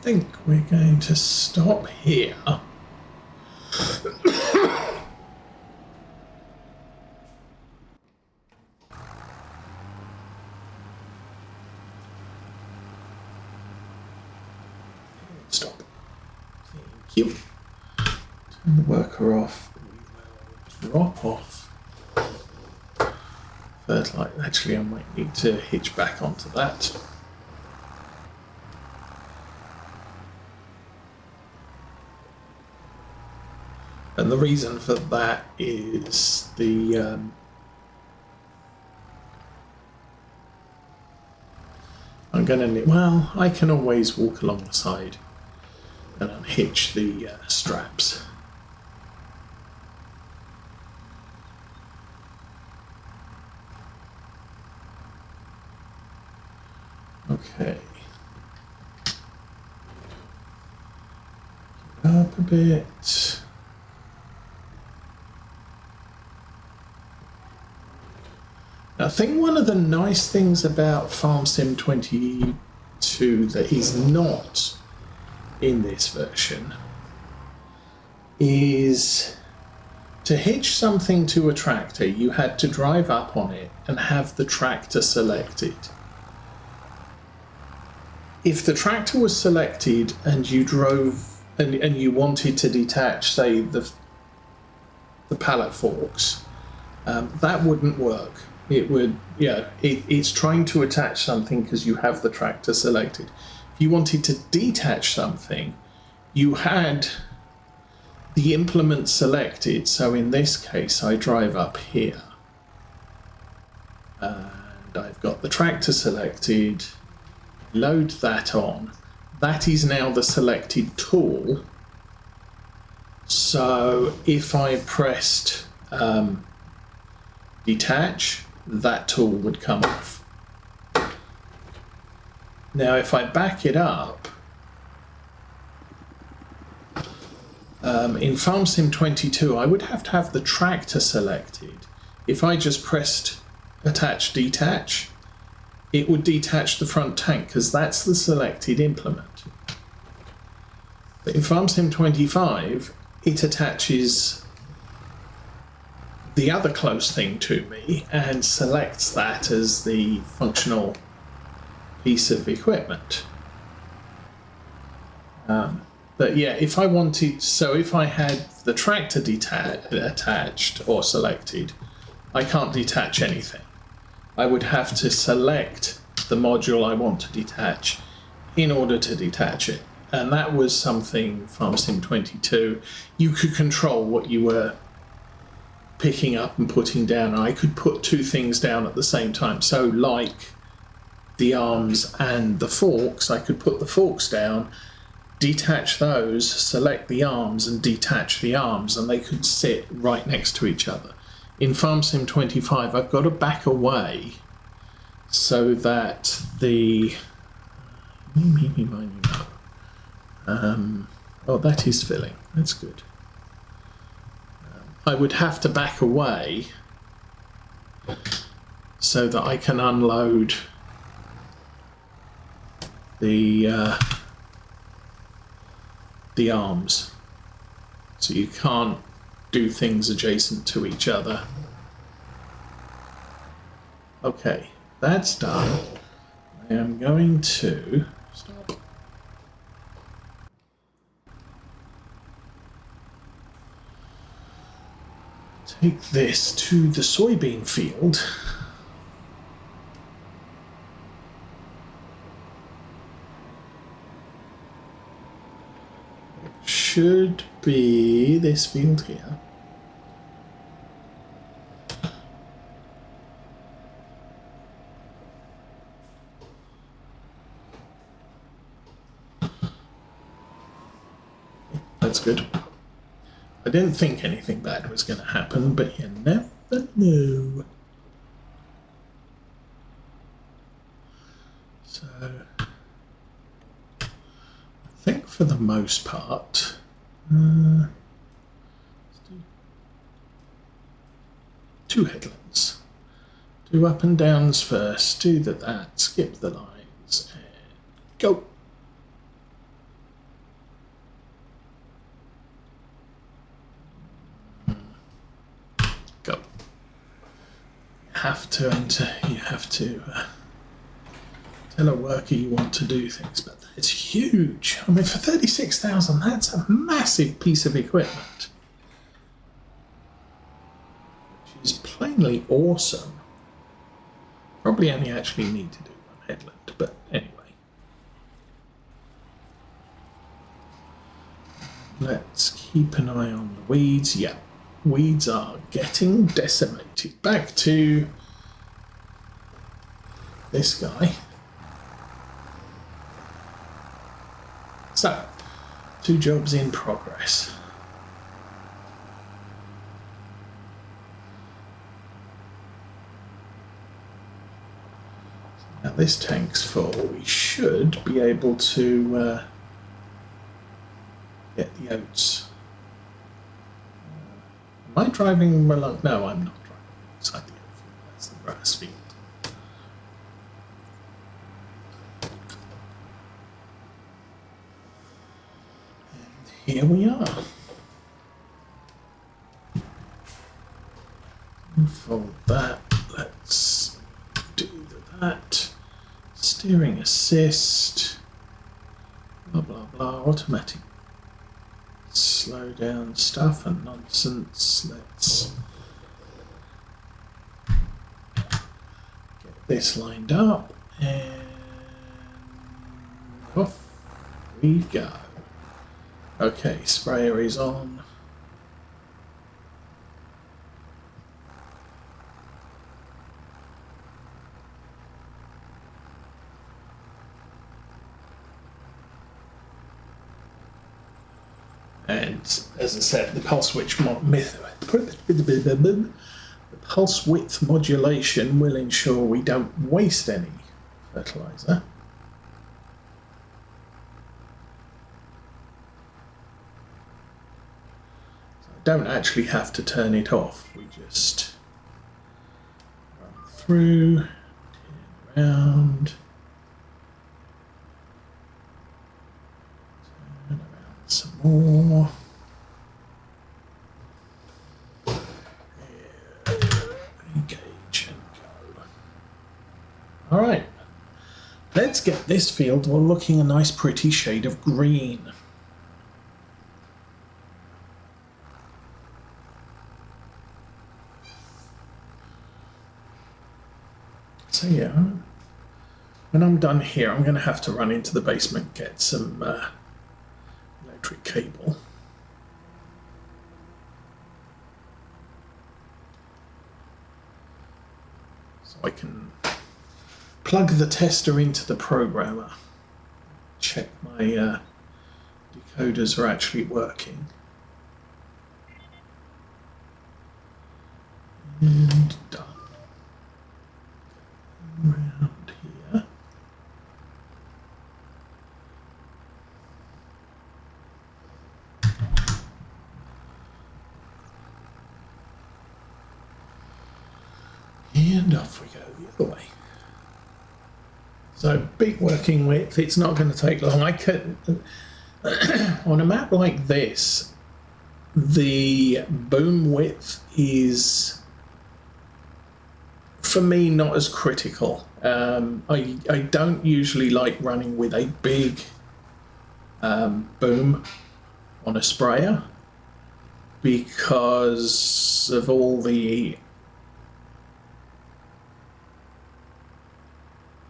think we're going to stop here. Stop. Thank you. Turn the worker off. We will drop off. Fertilizer. Actually, I might need to hitch back onto that. And the reason for that is the I'm going to need, well, I can always walk along the side and unhitch the straps. Okay. Get up a bit. I think one of the nice things about Farm Sim 22 that is not in this version is to hitch something to a tractor, you had to drive up on it and have the tractor selected. If the tractor was selected and you drove and you wanted to detach, say, the pallet forks, that wouldn't work. It would, yeah, it's trying to attach something because you have the tractor selected. If you wanted to detach something, you had the implement selected. So in this case, I drive up here and I've got the tractor selected, load that on. That is now the selected tool. So if I pressed detach, that tool would come off. Now if I back it up, in Farm Sim 22 I would have to have the tractor selected. If I just pressed attach detach, it would detach the front tank because that's the selected implement. But in Farm Sim 25 it attaches the other close thing to me and selects that as the functional piece of equipment. But yeah, if I wanted, so if I had the tractor attached or selected, I can't detach anything. I would have to select the module I want to detach in order to detach it. And that was something Farm Sim 22, you could control what you were picking up and putting down. I could put two things down at the same time. So like the arms and the forks, I could put the forks down, detach those, select the arms and detach the arms, and they could sit right next to each other. In Farm Sim 25, I've got to back away so that the oh, that is filling. That's good. I would have to back away so that I can unload the arms. So you can't do things adjacent to each other. Okay, that's done. I am going to stop. Take this to the soybean field. It should be this field here. That's good. I didn't think anything bad was going to happen, but you never know. So, I think for the most part, let's do two headlands. Do up and downs first, do that, skip the lines, and go. have to enter. You have to tell a worker you want to do things, but it's huge. I mean, for 36,000, that's a massive piece of equipment, which is plainly awesome. Probably only actually need to do one headland, but anyway. Let's keep an eye on the weeds. Yeah, weeds are getting decimated. Back to this guy. So, 2 jobs in progress. Now this tank's full. We should be able to get the oats. Am I driving along? No, I'm not driving inside the oat field. That's the grass field. And here we are. Unfold that. Let's do that. Steering assist. Blah blah blah. Automatic slow down stuff and nonsense. Let's get this lined up and off we go. Okay, sprayer is on. And as I said, the pulse width modulation will ensure we don't waste any fertilizer. So I don't actually have to turn it off. We just run through, turn around. Some more. Engage and go. All right. Let's get this field all looking a nice pretty shade of green. So yeah, when I'm done here, I'm going to have to run into the basement, get some electric cable. So I can plug the tester into the programmer, check my decoders are actually working. And done. Around here. And off we go the other way. So big working width, it's not going to take long. I could, on a map like this, the boom width is, for me, not as critical. I don't usually like running with a big boom on a sprayer because of all the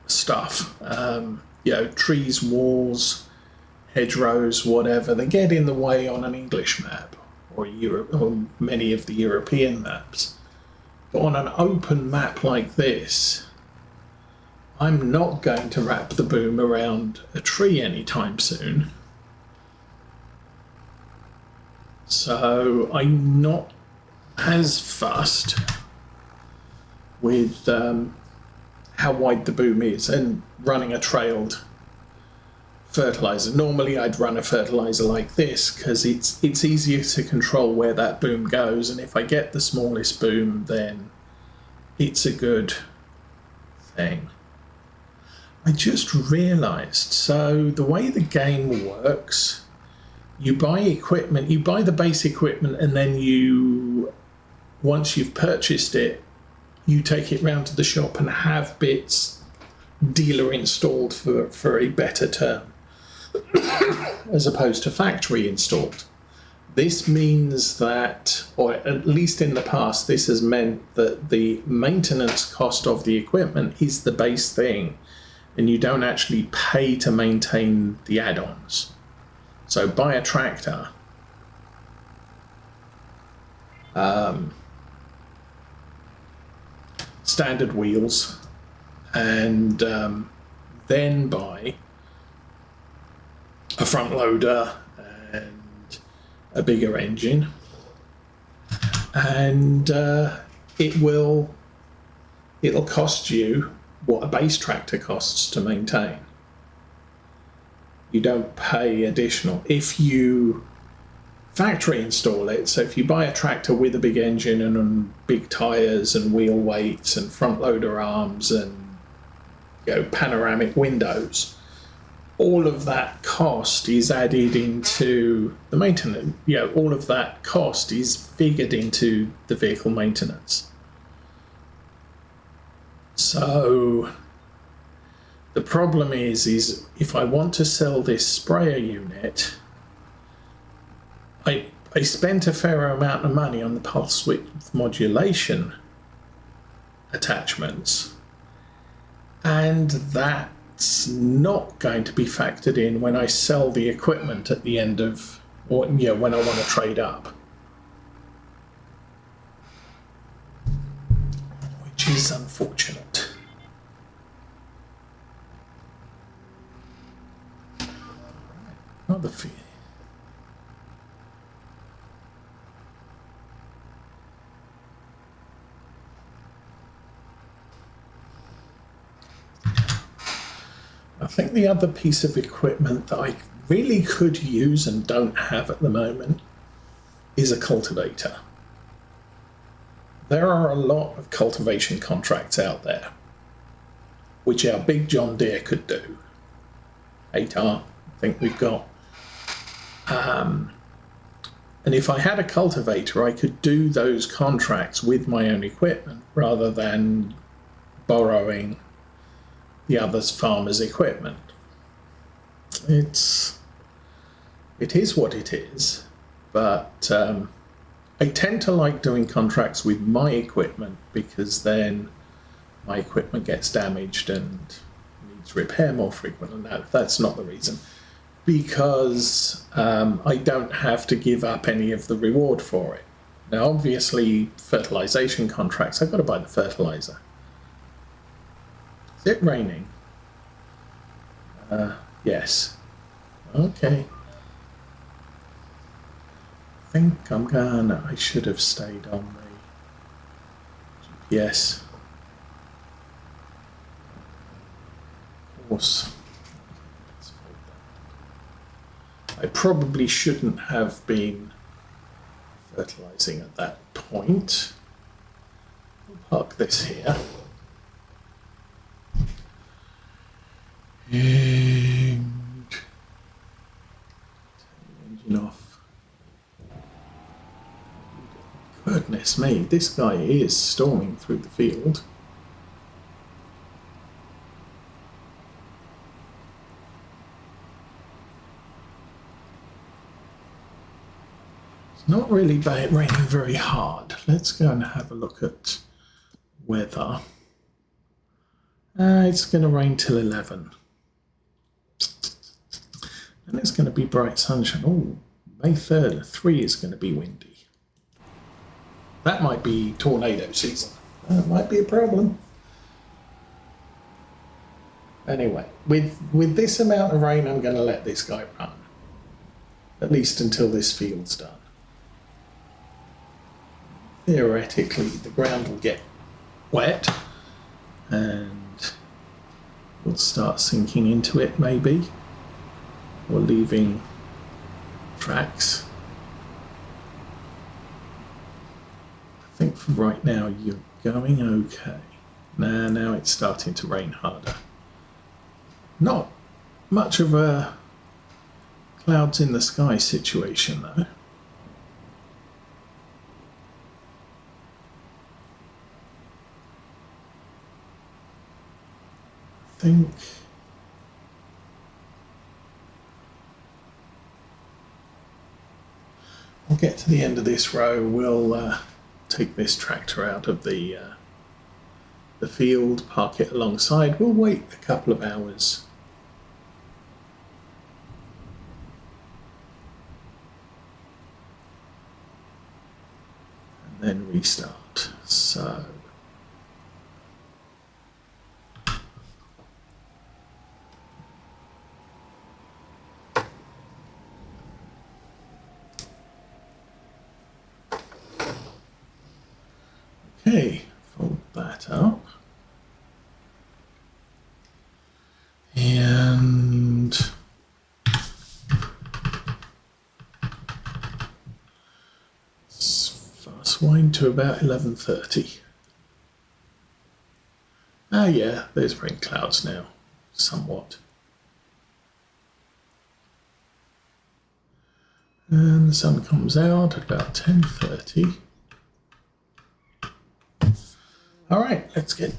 stuff, you know, trees, walls, hedgerows, whatever, they get in the way on an English map or Europe or many of the European maps. But on an open map like this, I'm not going to wrap the boom around a tree anytime soon. So I'm not as fussed with how wide the boom is and running a trailed fertilizer. Normally I'd run a fertilizer like this because it's easier to control where that boom goes, and if I get the smallest boom then it's a good thing. I just realized, so the way the game works, you buy equipment, you buy the base equipment, and then you, once you've purchased it, you take it round to the shop and have bits dealer installed for a better term, as opposed to factory installed. This means that, or at least in the past, this has meant that the maintenance cost of the equipment is the base thing, and you don't actually pay to maintain the add-ons. So buy a tractor, standard wheels, and then buy a front loader and a bigger engine, and it'll cost you what a base tractor costs to maintain. You don't pay additional if you factory install it. So if you buy a tractor with a big engine and big tires and wheel weights and front loader arms and panoramic windows, all of that cost is added into the maintenance. All of that cost is figured into the vehicle maintenance. So the problem is if I want to sell this sprayer unit, I spent a fair amount of money on the pulse width modulation attachments, and that's not going to be factored in when I sell the equipment at the end of, or when I want to trade up, which is unfortunate. Another fear. I think the other piece of equipment that I really could use and don't have at the moment is a cultivator. There are a lot of cultivation contracts out there, which our big John Deere could do. 8R, I think we've got. And if I had a cultivator, I could do those contracts with my own equipment rather than borrowing the other farmer's equipment. It is what it is, but I tend to like doing contracts with my equipment because then my equipment gets damaged and needs repair more frequently. No, that's not the reason. Because I don't have to give up any of the reward for it. Now, obviously, fertilization contracts, I've got to buy the fertilizer. Is it raining? Yes. Okay. I think I should have stayed on the GPS. Of course. I probably shouldn't have been fertilizing at that point. We'll park this here. And turn the engine off. Goodness me, this guy is storming through the field. Not really raining very hard. Let's go and have a look at weather. It's going to rain till 11. And it's going to be bright sunshine. Oh, May 3rd, 3 is going to be windy. That might be tornado season. That might be a problem. Anyway, with this amount of rain, I'm going to let this guy run. At least until this field's done. Theoretically, the ground will get wet and we'll start sinking into it maybe, or leaving tracks. I think for right now you're going okay. Now it's starting to rain harder. Not much of a clouds in the sky situation though. think we'll get to the end of this row. We'll take this tractor out of the field, park it alongside. We'll wait a couple of hours. And then restart. So okay, fold that up. And fast wind to about 11:30. Ah, yeah, there's rain clouds now, somewhat. And the sun comes out at about 10:30. All right, let's get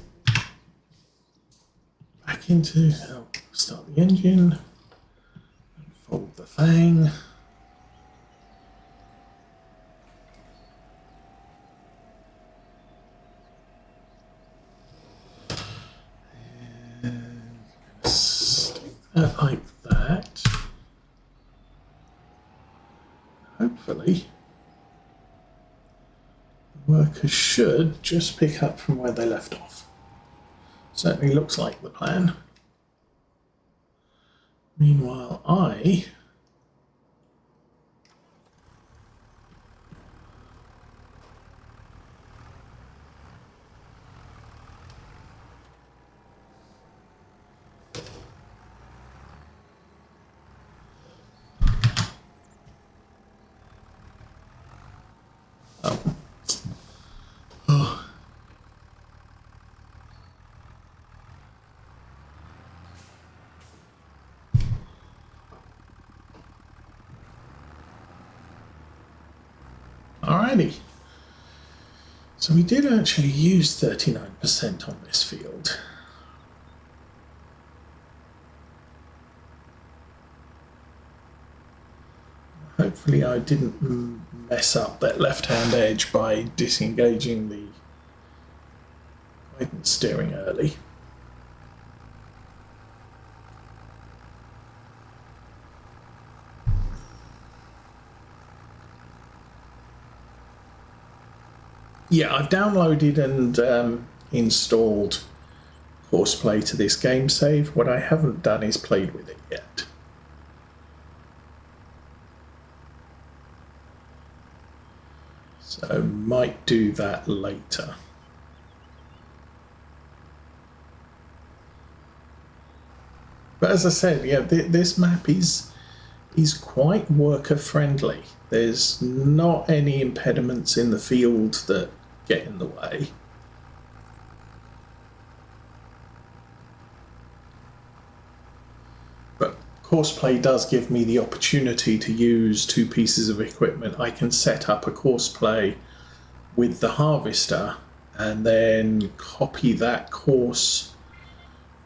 back into, start the engine, fold the thing. And stick that like that. Hopefully, the workers should just pick up from where they left off. Certainly looks like the plan. Meanwhile, alrighty. So we did actually use 39% on this field. Hopefully I didn't mess up that left-hand edge by disengaging the guidance steering early. Yeah, I've downloaded and installed Courseplay to this game save. What I haven't done is played with it yet. So might do that later. But as I said, yeah, this map is quite worker friendly. There's not any impediments in the field that get in the way. But Courseplay does give me the opportunity to use two pieces of equipment. I can set up a Courseplay with the harvester and then copy that course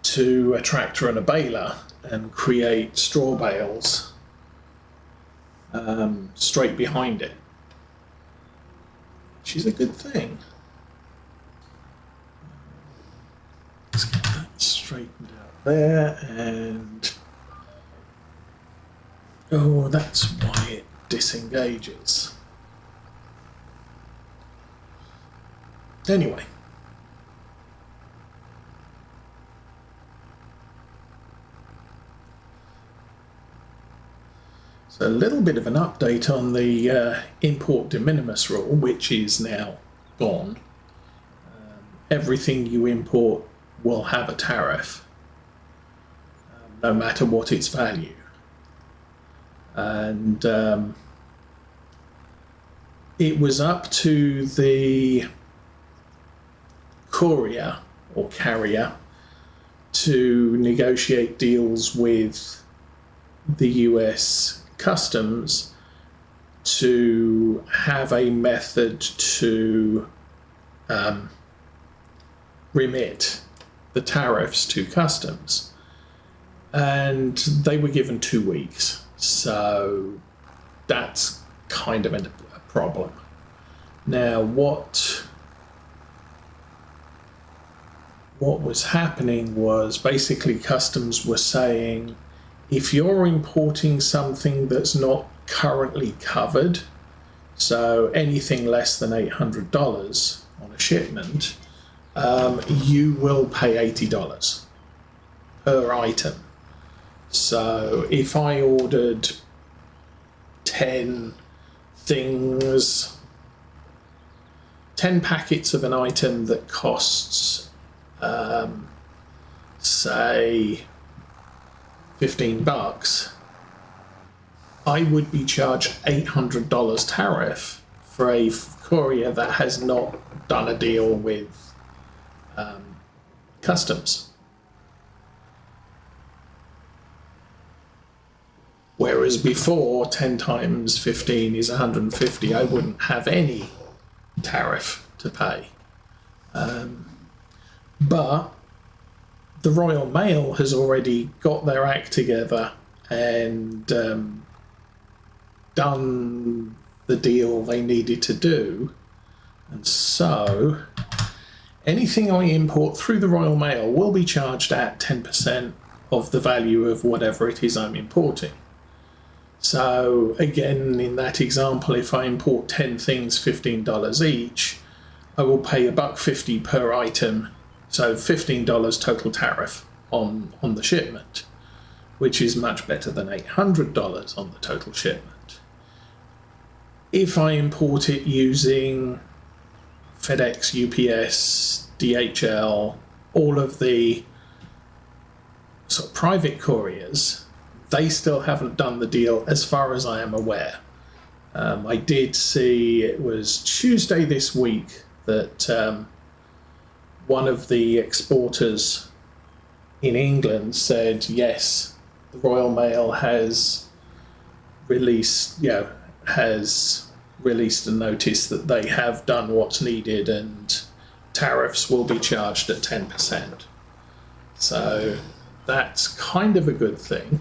to a tractor and a baler and create straw bales straight behind it, which is a good thing. Let's get that straightened out there, and oh, that's why it disengages. Anyway. So a little bit of an update on the import de minimis rule, which is now gone. Everything you import will have a tariff, no matter what its value. And it was up to the courier or carrier to negotiate deals with the US Customs to have a method to remit the tariffs to customs, and they were given 2 weeks. So that's kind of a problem. Now, what was happening was basically customs were saying, if you're importing something that's not currently covered, so anything less than $800 on a shipment, you will pay $80 per item. So if I ordered 10 things, 10 packets of an item that costs, say, $15, I would be charged $800 tariff for a courier that has not done a deal with customs. Whereas before, 10 times 15 is 150, I wouldn't have any tariff to pay. But the Royal Mail has already got their act together and done the deal they needed to do. And so anything I import through the Royal Mail will be charged at 10% of the value of whatever it is I'm importing. So again, in that example, if I import 10 things, $15 each, I will pay $1.50 per item, so $15 total tariff on the shipment, which is much better than $800 on the total shipment. If I import it using FedEx, UPS, DHL, all of the sort of private couriers, they still haven't done the deal as far as I am aware. I did see, it was Tuesday this week, that one of the exporters in England said, yes, the Royal Mail has released, has released a notice that they have done what's needed and tariffs will be charged at 10%. So that's kind of a good thing.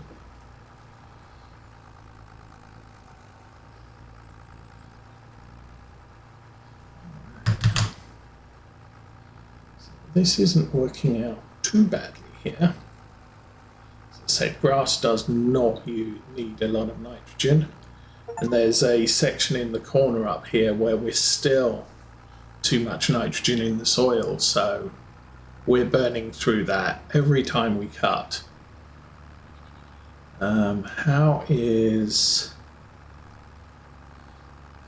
This isn't working out too badly here. As I said, grass does not need a lot of nitrogen. And there's a section in the corner up here where we're still too much nitrogen in the soil, so we're burning through that every time we cut. How is...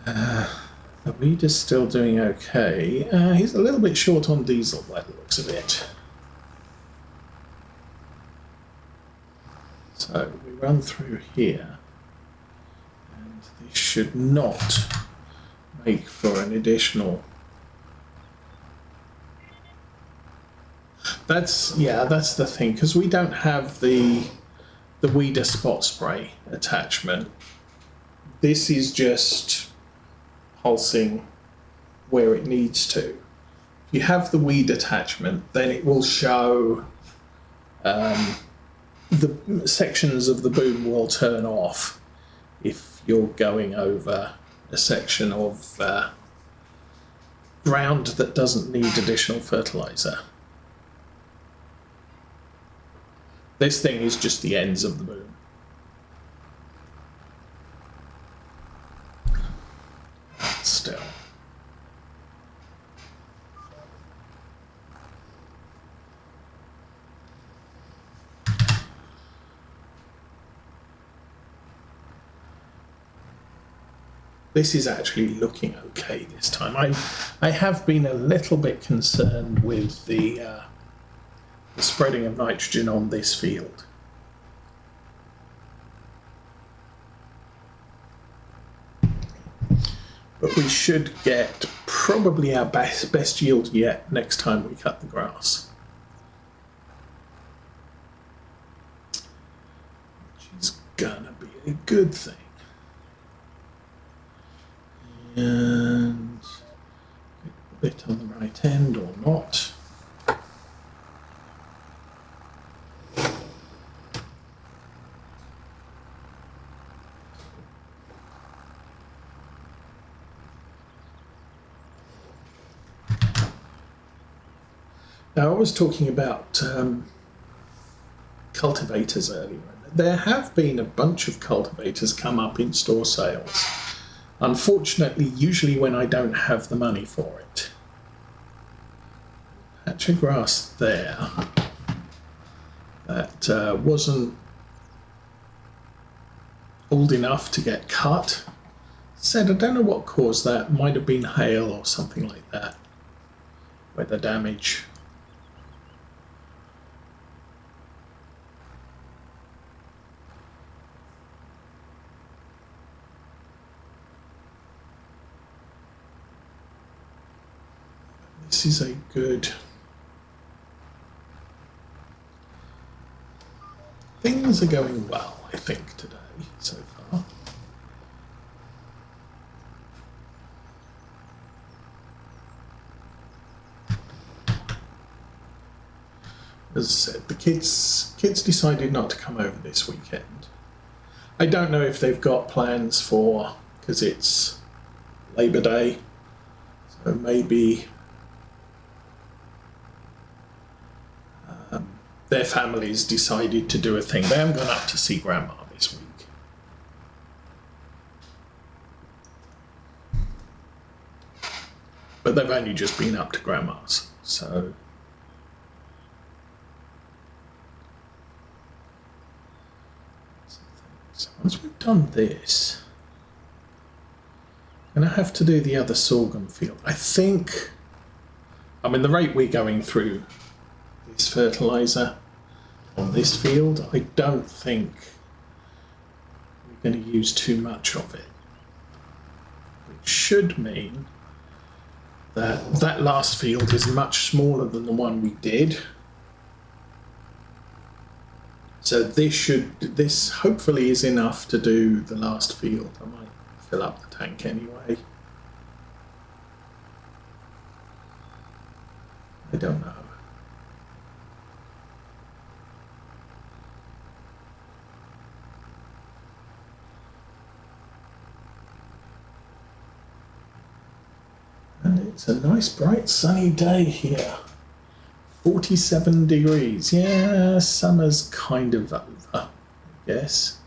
the weed is still doing okay. He's a little bit short on diesel by the looks of it. So we run through here, and this should not make for an additional. That's the thing, because we don't have the weeder spot spray attachment. This is just pulsing where it needs to. If you have the weed attachment, then it will show the sections of the boom will turn off if you're going over a section of ground that doesn't need additional fertilizer. This thing is just the ends of the boom. Still. This is actually looking okay this time. I have been a little bit concerned with the spreading of nitrogen on this field. But we should get probably our best yield yet next time we cut the grass. Which is gonna be a good thing. And a bit on the right end or not. Now, I was talking about cultivators earlier. There have been a bunch of cultivators come up in store sales. Unfortunately, usually when I don't have the money for it. Patch of grass there that wasn't old enough to get cut. Said I don't know what caused that. Might have been hail or something like that. Weather damage. This is a good. Things are going well, I think, today so far. As I said, the kids decided not to come over this weekend. I don't know if they've got plans for, because it's Labor Day, so maybe their families decided to do a thing. They haven't gone up to see Grandma this week. But they've only just been up to Grandma's, so. So once we've done this, I'm going to have to do the other sorghum field. I think, I mean, the rate we're going through this fertilizer on this field, I don't think we're going to use too much of it. Which should mean that that last field is much smaller than the one we did. So this hopefully is enough to do the last field. I might fill up the tank anyway. I don't know. And it's a nice bright sunny day here. 47 degrees. Yeah, summer's kind of over, I guess.